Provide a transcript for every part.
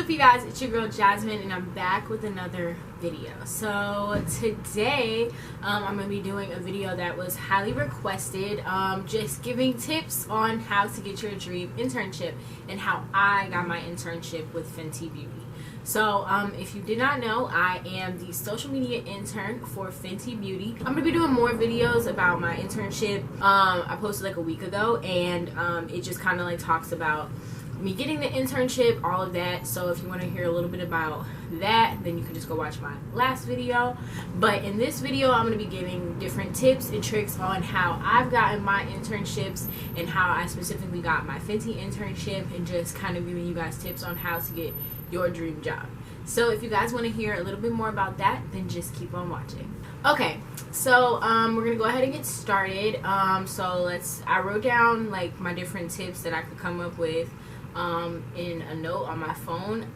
up, you guys? It's your girl Jasmine, and I'm back with another video. So today I'm going to be doing a video that was highly requested, just giving tips on how to get your dream internship and how I got my internship with Fenty Beauty. So if you did not know, I am the social media intern for Fenty Beauty. I'm going to be doing more videos about my internship. I posted like a week ago, and it just kind of like talks about me getting the internship, all of that. So if you want to hear a little bit about that, then you can just go watch my last video. But in this video, I'm going to be giving different tips and tricks on how I've gotten my internships and how I specifically got my Fenty internship, and just kind of giving you guys tips on how to get your dream job. So if you guys want to hear a little bit more about that, then just keep on watching. Okay, so we're gonna go ahead and get started. I wrote down like my different tips that I could come up with in a note on my phone.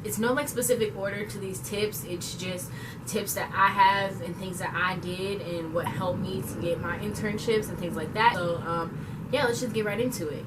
It's no like specific order to these tips. It's just tips that I have and things that I did and what helped me to get my internships and things like that. So yeah, let's just get right into it.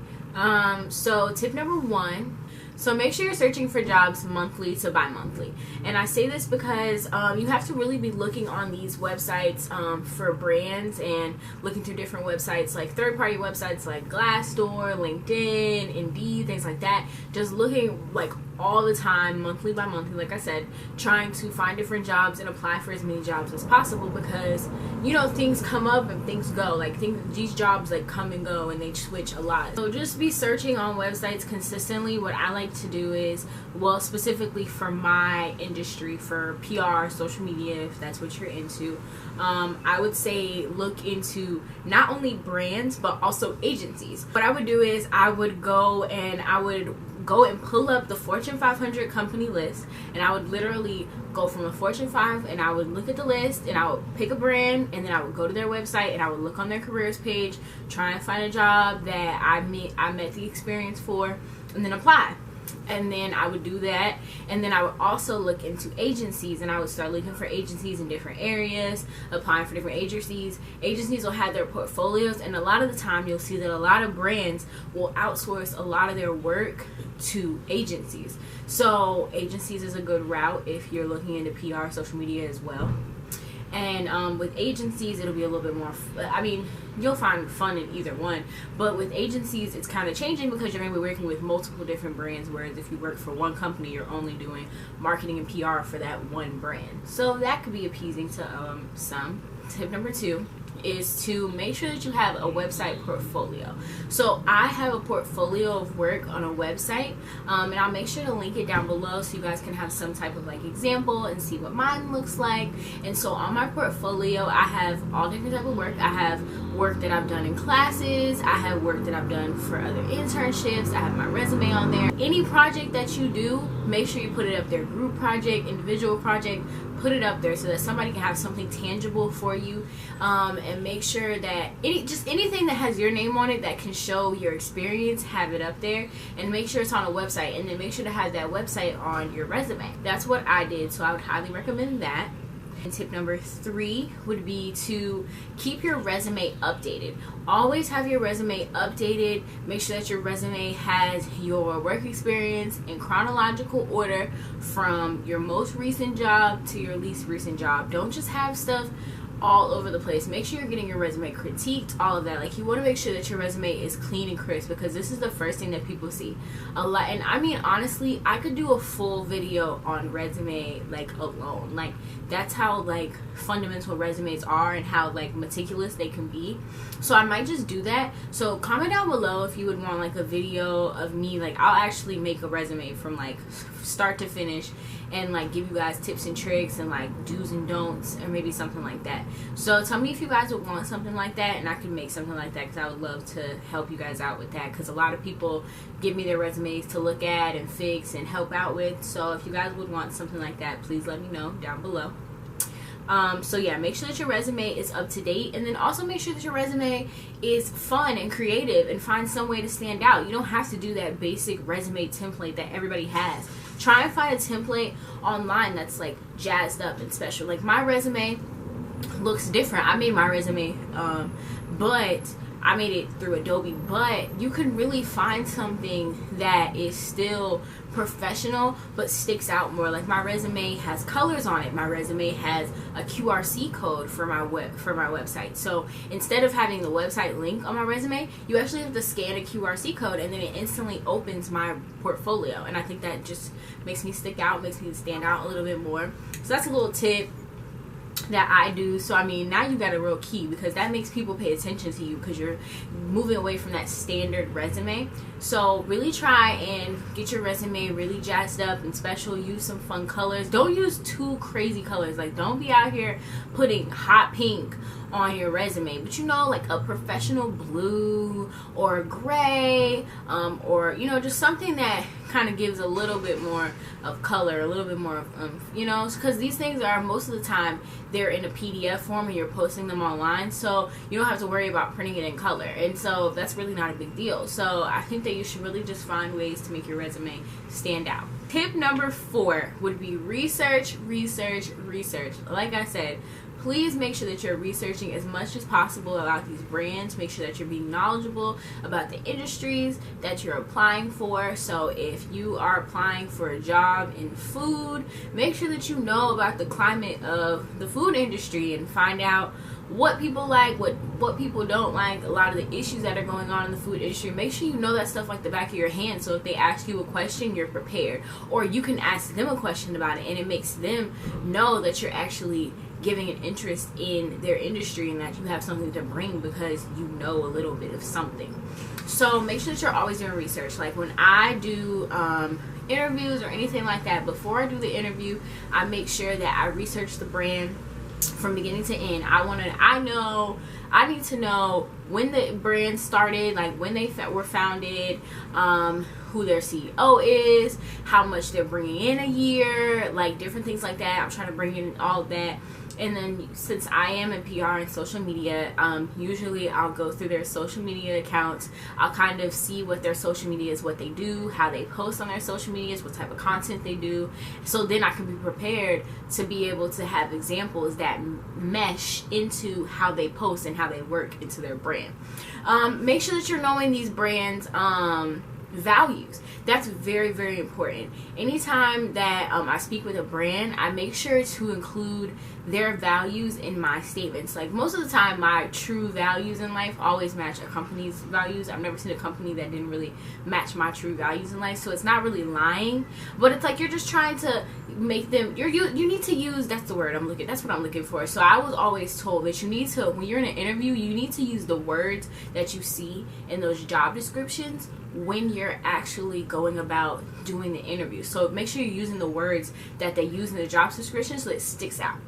So tip number one. So make sure you're searching for jobs monthly to bi-monthly. And I say this because you have to really be looking on these websites for brands, and looking through different websites like third-party websites like Glassdoor, LinkedIn, Indeed, things like that. Just looking like all the time, monthly by monthly, like I said, trying to find different jobs and apply for as many jobs as possible, because you know things come up and things go. Like these jobs like come and go, and they switch a lot. So just be searching on websites consistently. What I like to do is, well, specifically for my industry, for PR, social media, if that's what you're into, I would say look into not only brands but also agencies. What I would do is I would go and pull up the Fortune 500 company list, and I would literally go from a Fortune 5 and I would look at the list, and I would pick a brand, and then I would go to their website and I would look on their careers page, try and find a job that I met the experience for, and then apply. And then I would do that, and then I would also look into agencies, and I would start looking for agencies in different areas, applying for different agencies. Agencies will have their portfolios, and a lot of the time you'll see that a lot of brands will outsource a lot of their work to agencies. So agencies is a good route if you're looking into PR, social media as well. And with agencies, it'll be a little bit more, you'll find fun in either one. But with agencies, it's kind of changing because you're going to be working with multiple different brands, whereas if you work for one company, you're only doing marketing and PR for that one brand. So that could be appeasing to some. Tip number two is to make sure that you have a website portfolio. So I have a portfolio of work on a website, and I'll make sure to link it down below so you guys can have some type of like example and see what mine looks like. And so on my portfolio, I have all different type of work. I have work that I've done in classes, I have work that I've done for other internships, I have my resume on there. Any project that you do, make sure you put it up there. Group project, individual project, put it up there so that somebody can have something tangible for you, and make sure that anything that has your name on it that can show your experience, have it up there, and make sure it's on a website, and then make sure to have that website on your resume. That's what I did, so I would highly recommend that. And tip number three would be to keep your resume updated. Always have your resume updated. Make sure that your resume has your work experience in chronological order from your most recent job to your least recent job. Don't just have stuff all over the place. Make sure you're getting your resume critiqued, all of that. Like, you want to make sure that your resume is clean and crisp, because this is the first thing that people see a lot. And I mean, honestly, I could do a full video on resume like alone. Like, that's how like fundamental resumes are and how like meticulous they can be. So I might just do that. So comment down below if you would want like a video of me. Like, I'll actually make a resume from like start to finish, and like give you guys tips and tricks and like do's and don'ts, or maybe something like that. So tell me if you guys would want something like that, and I can make something like that, because I would love to help you guys out with that, because a lot of people give me their resumes to look at and fix and help out with. So if you guys would want something like that, please let me know down below. So yeah, make sure that your resume is up to date, and then also make sure that your resume is fun and creative, and find some way to stand out. You don't have to do that basic resume template that everybody has. Try and find a template online that's like jazzed up and special. Like, my resume looks different. I made my resume, but I made it through Adobe, but you can really find something that is still professional but sticks out more. Like my resume has colors on it. My resume has a QRC code for my website. So instead of having the website link on my resume, you actually have to scan a QRC code, and then it instantly opens my portfolio. And I think that just makes me stick out, makes me stand out a little bit more. So that's a little tip that I do. So I mean, now you got a real key, because that makes people pay attention to you, because you're moving away from that standard resume. So really try and get your resume really jazzed up and special. Use some fun colors. Don't use too crazy colors. Like, don't be out here putting hot pink on your resume, but you know, like a professional blue or gray, or you know, just something that kind of gives a little bit more of color, a little bit more of you know, because these things are, most of the time, they're in a PDF form and you're posting them online, so you don't have to worry about printing it in color, and so that's really not a big deal. So I think that you should really just find ways to make your resume stand out. Tip number 4 would be research. Like I said, please make sure that you're researching as much as possible about these brands. Make sure that you're being knowledgeable about the industries that you're applying for. So if you are applying for a job in food, make sure that you know about the climate of the food industry and find out what people like, what people don't like, a lot of the issues that are going on in the food industry. Make sure you know that stuff like the back of your hand, so if they ask you a question, you're prepared. Or you can ask them a question about it, and it makes them know that you're actually giving an interest in their industry and that you have something to bring because you know a little bit of something. So make sure that you're always doing research. Like when I do interviews or anything like that, before I do the interview, I make sure that I research the brand from beginning to end. I need to know when the brand started, like when they were founded, who their CEO is, how much they're bringing in a year, like different things like that. I'm trying to bring in all of that. And then since I am in PR and social media, usually I'll go through their social media accounts. I'll kind of see what their social media is, what they do, how they post on their social medias, what type of content they do. So then I can be prepared to be able to have examples that mesh into how they post and how they work into their brand. Make sure that you're knowing these brands' values. That's very, very important. Anytime that I speak with a brand, I make sure to include their values in my statements. Like most of the time, my true values in life always match a company's values. I've never seen a company that didn't really match my true values in life, so it's not really lying, but it's like you're just trying to make them, you need to use, that's what I'm looking for. So I was always told that you need to, when you're in an interview, you need to use the words that you see in those job descriptions when you're actually going about doing the interview. So make sure you're using the words that they use in the job description so it sticks out.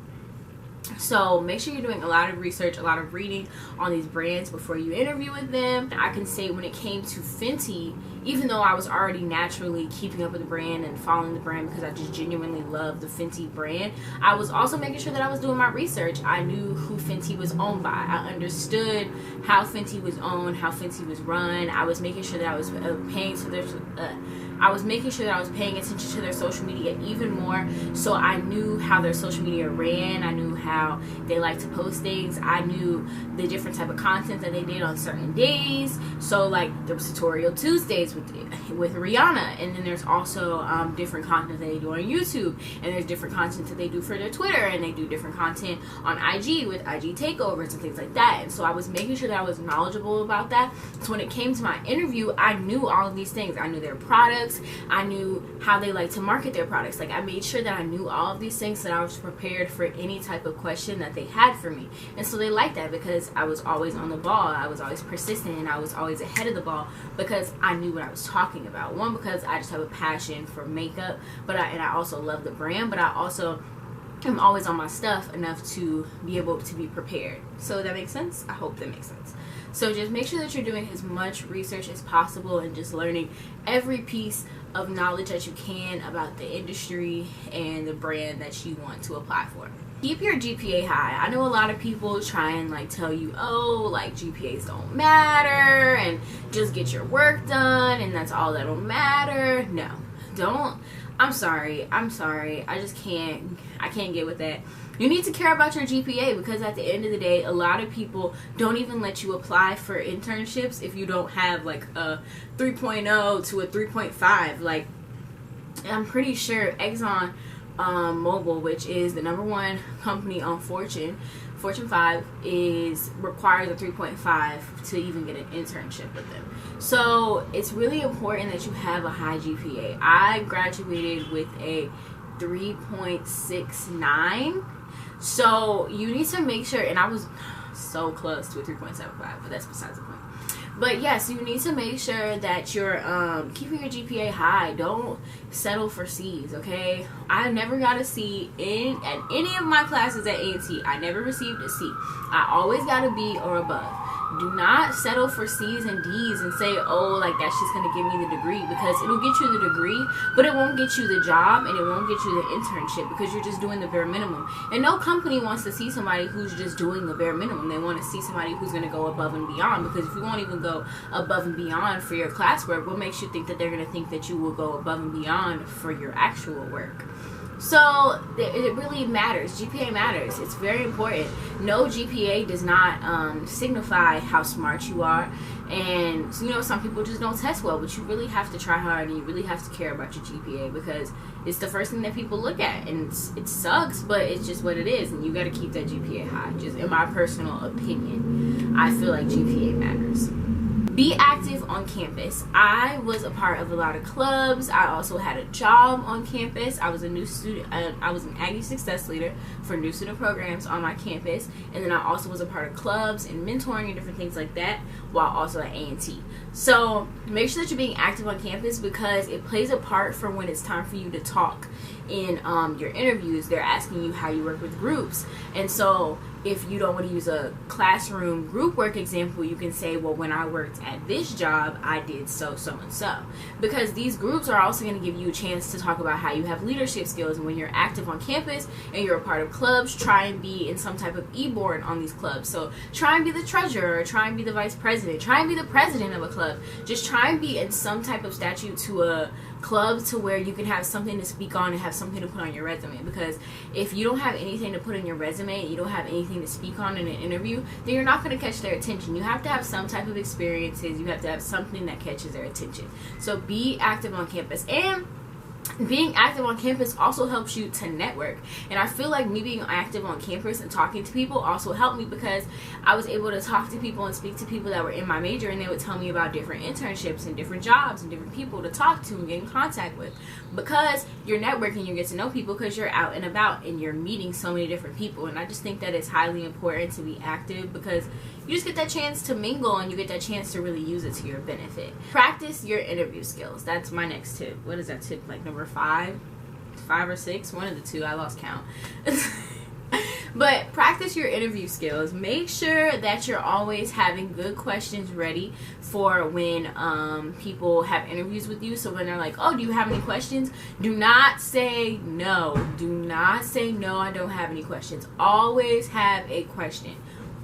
So make sure you're doing a lot of research, a lot of reading on these brands before you interview with them. I can say when it came to Fenty, even though I was already naturally keeping up with the brand and following the brand because I just genuinely love the Fenty brand, I was also making sure that I was doing my research. I knew who Fenty was owned by. I understood how Fenty was owned, how Fenty was run. I was making sure that I was paying attention to their social media even more, so I knew how their social media ran. I knew how they like to post things. I knew the different type of content that they did on certain days. So like there was Tutorial Tuesdays with Rihanna, and then there's also different content that they do on YouTube, and there's different content that they do for their Twitter, and they do different content on IG with IG takeovers and things like that. And so I was making sure that I was knowledgeable about that. So when it came to my interview, I knew all of these things. I knew their products. I knew how they like to market their products. Like I made sure that I knew all of these things so that I was prepared for any type of question that they had for me. And so they liked that because I was always on the ball. I was always persistent, and I was always ahead of the ball because I knew what I was talking about. One, because I just have a passion for makeup, and I also love the brand, but I also am always on my stuff enough to be able to be prepared. So that makes sense? I hope that makes sense. So just make sure that you're doing as much research as possible and just learning every piece of knowledge that you can about the industry and the brand that you want to apply for. Keep your GPA high. I know a lot of people try and like tell you, oh, like GPAs don't matter and just get your work done and that's all that'll matter. No, don't. I'm sorry. I just can't get with that. you need to care about your GPA, because at the end of the day, a lot of people don't even let you apply for internships if you don't have like a 3.0 to a 3.5. Like, I'm pretty sure Exxon Mobil, which is the #1 company on Fortune 5, requires a 3.5 to even get an internship with them. So it's really important that you have a high GPA. I graduated with a 3.69. So you need to make sure, and I was so close to a 3.75, but that's besides the point. But yes, you need to make sure that you're keeping your GPA high. Don't settle for C's, okay? I never got a C at any of my classes at A&T. I never received a C. I always got a B or above. Do not settle for C's and D's and say, oh, like that's just going to give me the degree, because it'll get you the degree, but it won't get you the job, and it won't get you the internship, because you're just doing the bare minimum. And no company wants to see somebody who's just doing the bare minimum. They want to see somebody who's going to go above and beyond, because if you won't even go above and beyond for your classwork, what makes you think that they're going to think that you will go above and beyond for your actual work? So it really matters. GPA matters. It's very important. No, GPA does not signify how smart you are. And you know, some people just don't test well, but you really have to try hard, and you really have to care about your GPA, because it's the first thing that people look at, and it sucks, but it's just what it is, and you got to keep that GPA high. Just in my personal opinion, I feel like GPA matters. Be active on campus. I was a part of a lot of clubs. I also had a job on campus. I was a new student. I was an Aggie Success Leader for new student programs on my campus, and then I also was a part of clubs and mentoring and different things like that while also at A&T. So make sure that you're being active on campus, because it plays a part for when it's time for you to talk in your interviews. They're asking you how you work with groups, and so if you don't want to use a classroom group work example, you can say, well, when I worked at this job, I did so, so, and so. Because these groups are also going to give you a chance to talk about how you have leadership skills. And when you're active on campus and you're a part of clubs, try and be in some type of e-board on these clubs. So try and be the treasurer, or try and be the vice president, try and be the president of a club. Just try and be in some type of statute to a club, to where you can have something to speak on and have something to put on your resume. Because if you don't have anything to put in your resume, and you don't have anything to speak on in an interview, then you're not going to catch their attention. You have to have some type of experiences. You have to have something that catches their attention. So be active on campus. And being active on campus also helps you to network. And I feel like me being active on campus and talking to people also helped me, because I was able to talk to people and speak to people that were in my major, and they would tell me about different internships and different jobs and different people to talk to and get in contact with. Because you're networking, you get to know people, because you're out and about and you're meeting so many different people. And I just think that it's highly important to be active, because you just get that chance to mingle, and you get that chance to really use it to your benefit. Practice your interview skills. That's my next tip. What is that tip? Like number 5 or 6? One of the two. I lost count. But practice your interview skills. Make sure that you're always having good questions ready for when people have interviews with you. So when they're like, oh, do you have any questions? Do not say no. Do not say no, I don't have any questions. Always have a question.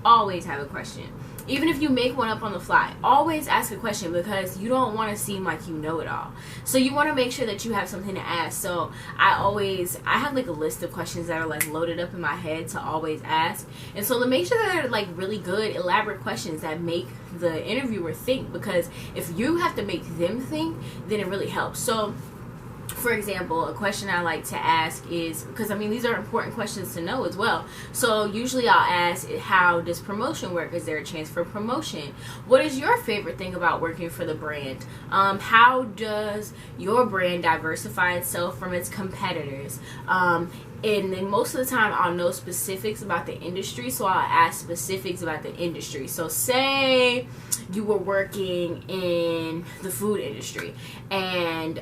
Always have a question. Even if you make one up on the fly, always ask a question, because you don't want to seem like you know it all. So you want to make sure that you have something to ask. So I have like a list of questions that are like loaded up in my head to always ask. And so to make sure that they're like really good, elaborate questions that make the interviewer think, because if you have to make them think, then it really helps. So for example, a question I like to ask is, because I mean, these are important questions to know as well. So usually I'll ask, how does promotion work? Is there a chance for promotion? What is your favorite thing about working for the brand? How does your brand diversify itself from its competitors? And then most of the time I'll know specifics about the industry, so I'll ask specifics about the industry. So say you were working in the food industry, and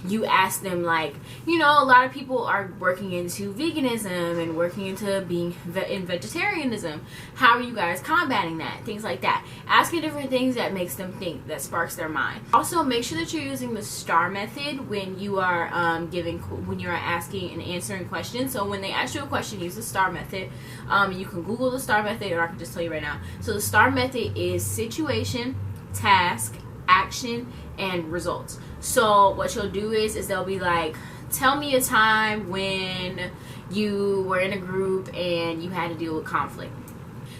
you ask them, like, you know, a lot of people are working into veganism and working into being in vegetarianism. How are you guys combating that? Things like that. Asking different things that makes them think, that sparks their mind. Also, make sure that you're using the STAR method when you are asking and answering questions. So when they ask you a question, use the STAR method. You can Google the STAR method, or I can just tell you right now. So the STAR method is situation, task, action, and results. So what you'll do is they'll be like, tell me a time when you were in a group and you had to deal with conflict.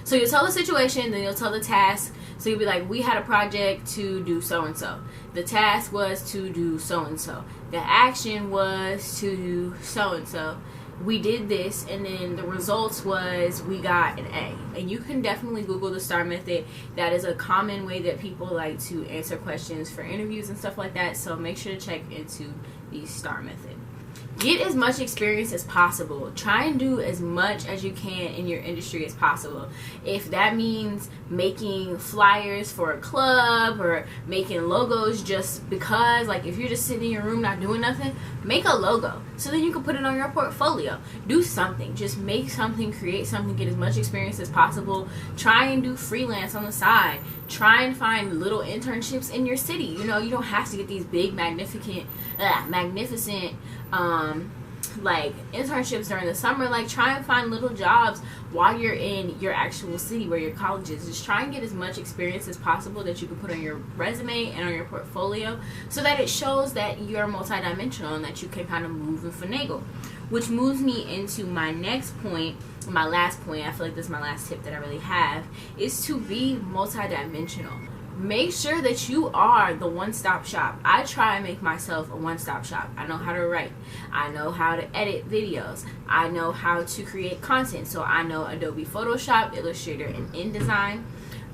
So you'll tell the situation, then you'll tell the task. So you'll be like, we had a project to do so-and-so. The task was to do so-and-so. The action was to do so-and-so. We did this, and then the results was we got an A. And you can definitely Google the STAR method. That is a common way that people like to answer questions for interviews and stuff like that. So make sure to check into the STAR method. Get as much experience as possible. Try and do as much as you can in your industry as possible. If that means making flyers for a club or making logos just because, like if you're just sitting in your room not doing nothing, make a logo so then you can put it on your portfolio. Do something. Just make something, create something, get as much experience as possible. Try and do freelance on the side. Try and find little internships in your city. You know, you don't have to get these big magnificent like internships during the summer. Like, try and find little jobs while you're in your actual city where your college is. Just try and get as much experience as possible that you can put on your resume and on your portfolio, so that it shows that you're multidimensional and that you can kind of move and finagle. Which moves me into my next point, my last point. I feel like this is my last tip that I really have, is to be multidimensional. Make sure that you are the one-stop shop. I try and make myself a one-stop shop. I know how to write. I know how to edit videos. I know how to create content. So I know Adobe Photoshop, Illustrator, and InDesign.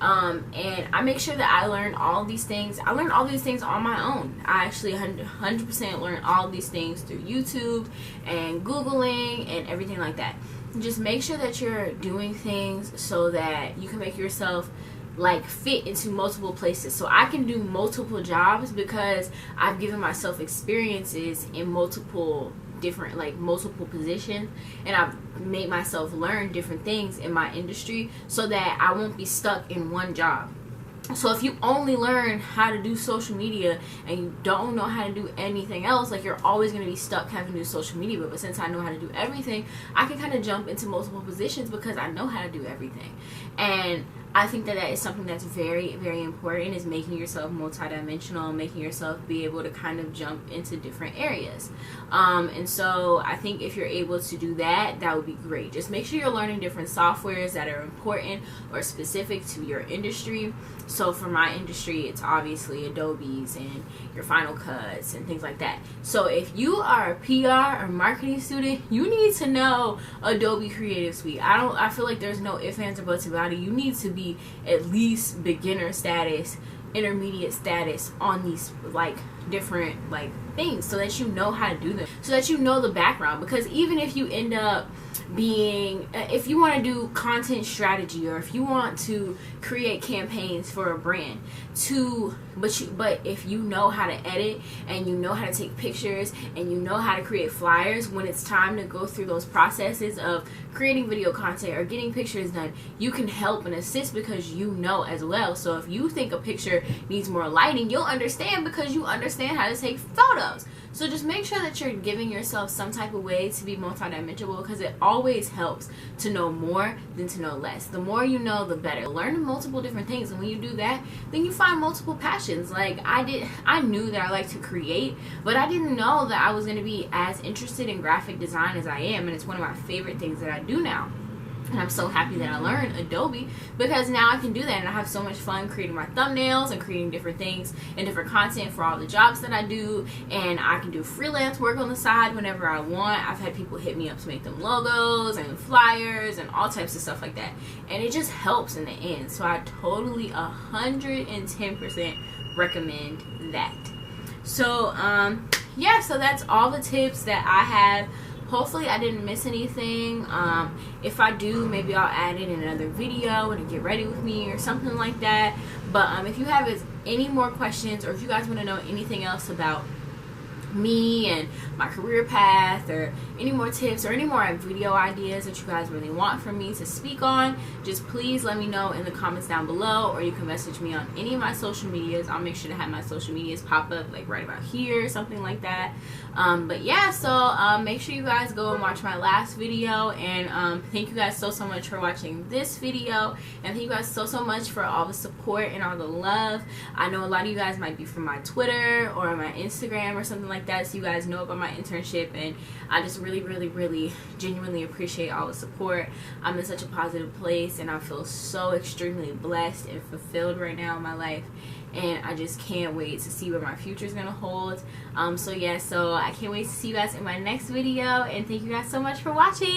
And I make sure that I learn all these things. I learned all these things on my own. I actually 100% learned all these things through YouTube and Googling and everything like that. Just make sure that you're doing things so that you can make yourself like fit into multiple places. So I can do multiple jobs because I've given myself experiences in multiple different, like multiple positions, and I've made myself learn different things in my industry so that I won't be stuck in one job. So if you only learn how to do social media and you don't know how to do anything else, like you're always going to be stuck having to do social media. But since I know how to do everything, I can kind of jump into multiple positions because I know how to do everything. And I think that that is something that's very, very important, is making yourself multidimensional, making yourself be able to kind of jump into different areas. And so I think if you're able to do that, that would be great. Just make sure you're learning different softwares that are important or specific to your industry. So for my industry, it's obviously Adobe's and your Final Cuts and things like that. So if you are a PR or marketing student, you need to know Adobe Creative Suite. I feel like there's no ifs, ands, or buts about it. You need to be at least beginner status, intermediate status on these like different like things, so that you know how to do them, so that you know the background. Because even if you end up being, if you want to do content strategy, or if you want to create campaigns for a brand, but if you know how to edit and you know how to take pictures and you know how to create flyers, when it's time to go through those processes of creating video content or getting pictures done, you can help and assist because you know as well. So if you think a picture needs more lighting, you'll understand because you understand how to take photos. So just make sure that you're giving yourself some type of way to be multidimensional, because it always helps to know more than to know less. The more you know, the better. Learn multiple different things, and when you do that, then you find multiple passions. Like I knew that I like to create, but I didn't know that I was going to be as interested in graphic design as I am, and it's one of my favorite things that I do now. And I'm so happy that I learned Adobe, because now I can do that, and I have so much fun creating my thumbnails and creating different things and different content for all the jobs that I do. And I can do freelance work on the side whenever I want. I've had people hit me up to make them logos and flyers and all types of stuff like that, and it just helps in the end. So I totally 110% recommend that. So yeah, so that's all the tips that I have. Hopefully I didn't miss anything. If I do, maybe I'll add it in another video and get ready with me or something like that. But if you have any more questions, or if you guys want to know anything else about me and my career path, or any more tips or any more video ideas that you guys really want from me to speak on, just please let me know in the comments down below, or you can message me on any of my social medias. I'll make sure to have my social medias pop up like right about here, something like that. But yeah, so make sure you guys go and watch my last video, and thank you guys so much for watching this video, and thank you guys so much for all the support and all the love. I know a lot of you guys might be from my Twitter or my Instagram or something like like that so you guys know about my internship. And I just really genuinely appreciate all the support. I'm in such a positive place and I feel so extremely blessed and fulfilled right now in my life, and I just can't wait to see what my future is gonna hold. So I can't wait to see you guys in my next video, and thank you guys so much for watching.